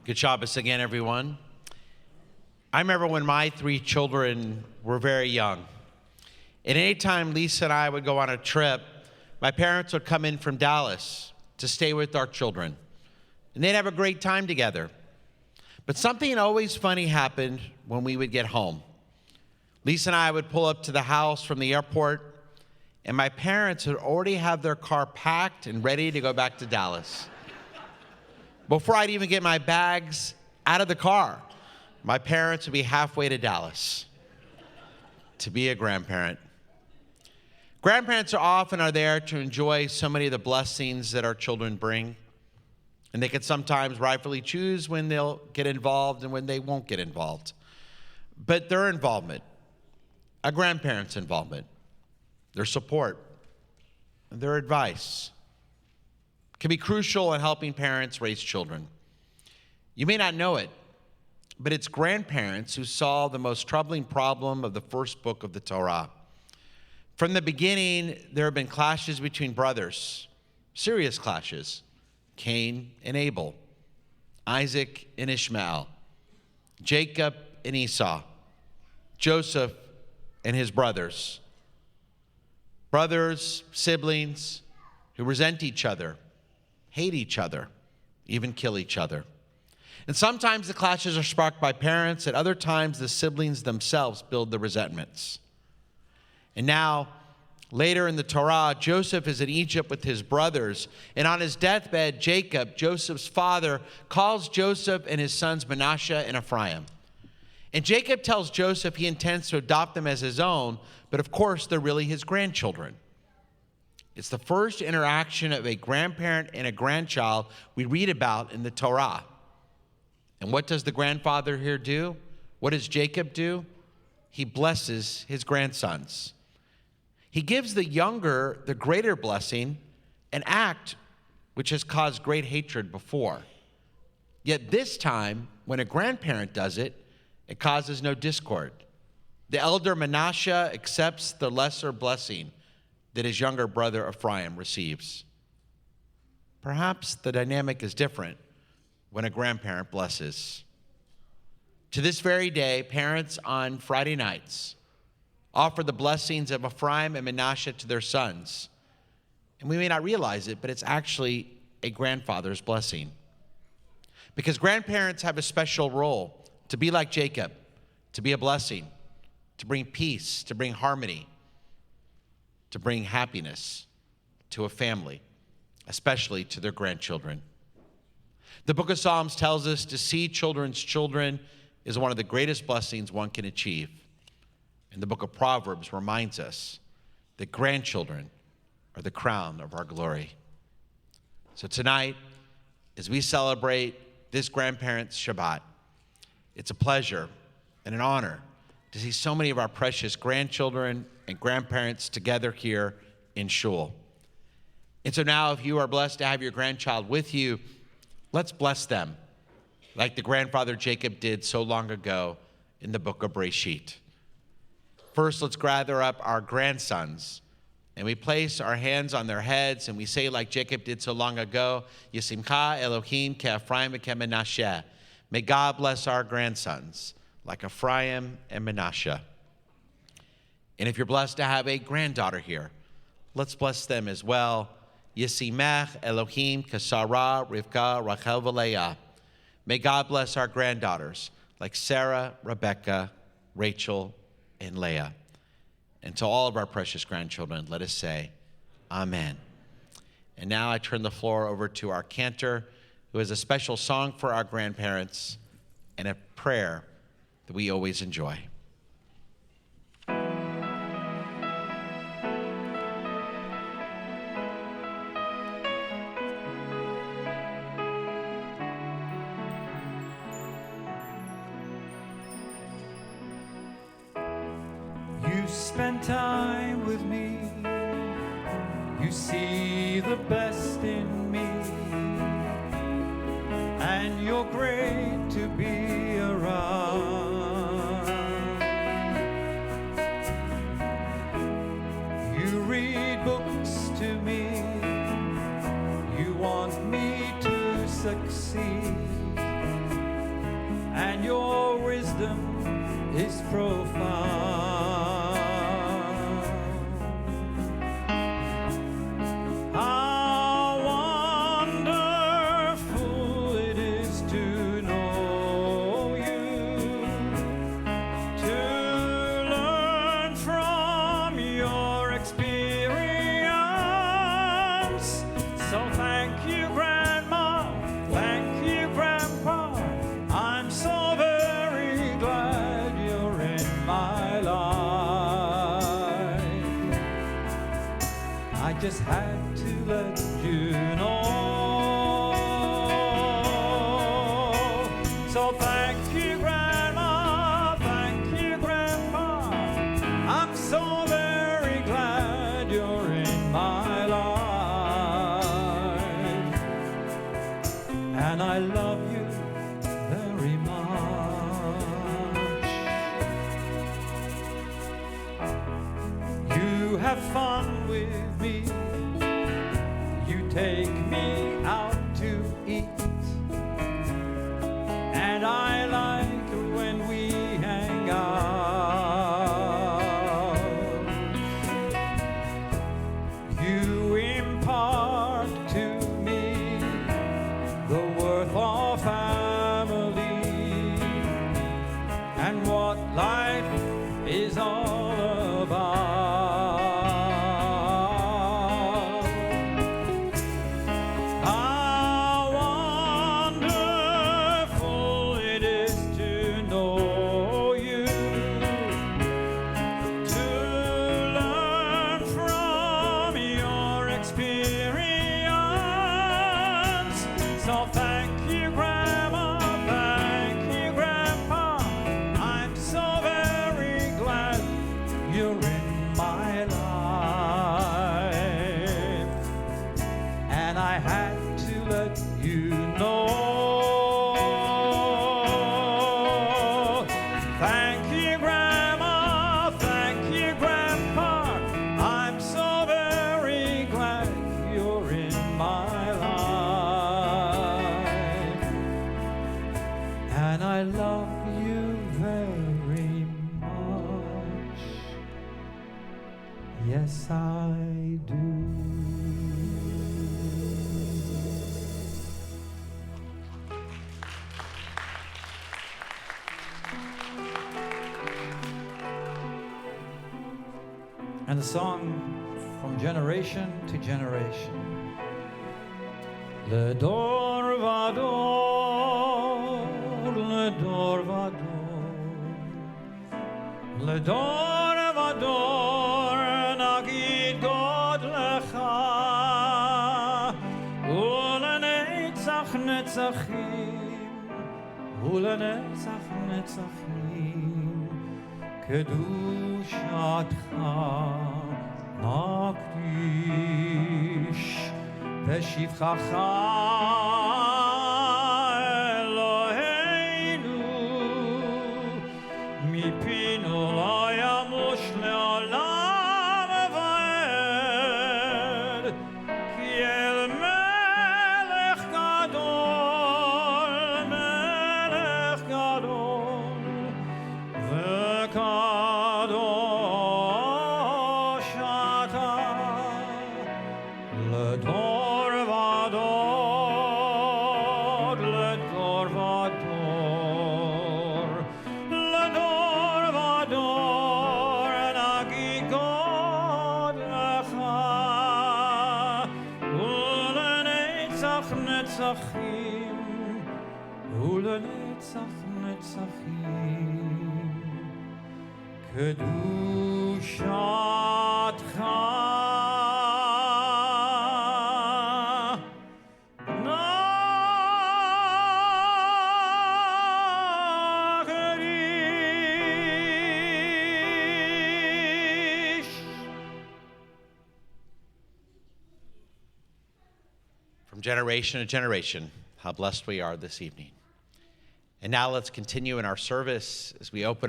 Good Shabbos again, everyone. I remember when my 3 children were very young. And anytime Lisa and I would go on a trip, my parents would come in from Dallas to stay with our children. And they'd have a great time together. But something always funny happened when we would get home. Lisa and I would pull up to the house from the airport, and my parents would already have their car packed and ready to go back to Dallas. Before I'd even get my bags out of the car, my parents would be halfway to Dallas to be a grandparent. Grandparents are there to enjoy so many of the blessings that our children bring. And they can sometimes rightfully choose when they'll get involved and when they won't get involved. But their involvement, a grandparent's involvement, their support, their advice, can be crucial in helping parents raise children. You may not know it, but it's grandparents who solve the most troubling problem of the first book of the Torah. From the beginning, there have been clashes between brothers, serious clashes. Cain and Abel, Isaac and Ishmael, Jacob and Esau, Joseph and his brothers. Brothers, siblings who resent each other, hate each other, even kill each other. And sometimes the clashes are sparked by parents, at other times the siblings themselves build the resentments. And now, later in the Torah, Joseph is in Egypt with his brothers, and on his deathbed, Jacob, Joseph's father, calls Joseph and his sons Manasseh and Ephraim. And Jacob tells Joseph he intends to adopt them as his own, but of course, they're really his grandchildren. It's the first interaction of a grandparent and a grandchild we read about in the Torah. And what does the grandfather here do? What does Jacob do? He blesses his grandsons. He gives the younger the greater blessing, an act which has caused great hatred before. Yet this time, when a grandparent does it, it causes no discord. The elder Manasseh accepts the lesser blessing that his younger brother Ephraim receives. Perhaps the dynamic is different when a grandparent blesses. To this very day, parents on Friday nights offer the blessings of Ephraim and Manasseh to their sons. And we may not realize it, but it's actually a grandfather's blessing. Because grandparents have a special role to be like Jacob, to be a blessing, to bring peace, to bring harmony, to bring happiness to a family, especially to their grandchildren. The book of Psalms tells us to see children's children is one of the greatest blessings one can achieve. And the book of Proverbs reminds us that grandchildren are the crown of our glory. So tonight, as we celebrate this grandparents' Shabbat, it's a pleasure and an honor to see so many of our precious grandchildren and grandparents together here in Shul. And so now, if you are blessed to have your grandchild with you, let's bless them like the grandfather Jacob did so long ago in the book of Bereshit. First, let's gather up our grandsons, and we place our hands on their heads, and we say like Jacob did so long ago, Yisimcha Elohim ke'Ephraim ke'Menashe. May God bless our grandsons like Ephraim and Manasseh. And if you're blessed to have a granddaughter here, let's bless them as well. Yisimech Elohim ke'Sarah Rivka Rachel v'Leah. May God bless our granddaughters like Sarah, Rebecca, Rachel, and Leah. And to all of our precious grandchildren, let us say, Amen. And now I turn the floor over to our Cantor, who has a special song for our grandparents and a prayer that we always enjoy. You spend time with me, you see the best in me, and you're great to be around. You read books to me, you want me to succeed, and your wisdom is profound. How wonderful it is to know you, to learn from your experience. So thank you, Grandma, thank you, Grandpa. I'm so very glad you're in my life. I just had to let you know. So thank you, Grandma, thank you, Grandpa. I'm so very glad you're in my life. And I love you very much. You have fun with me. You take me out to eat. And I like when we hang out. You impart to me the worth of family and what life is all about. How wonderful it is to know you, to learn from your experience. So thank you, Grandma, thank you, Grandpa. I'm so very glad you're in my life. And I had to let you know. Thank you, Grandma, thank you, Grandpa. I'm so very glad you're in my life. And I love you very much. Yes, I do. And the song from generation to generation. Le dor vador, le dor vador, le dor vador, nagid God lecha, ulenetzach netzachim, ulenetzach netzachim, kedushatcha nakdish, veshivchacha Eloheinu, mipinu lo yamush leolam vaed, ki el melech gadol, vekadosh ata, ledor vador, ledor vador, ledor vador, nagi God lecha, ulenetzach netzachim, ulenetzach netzachim, kedushatcha nakdish. From generation to generation, how blessed we are this evening. And now let's continue in our service as we open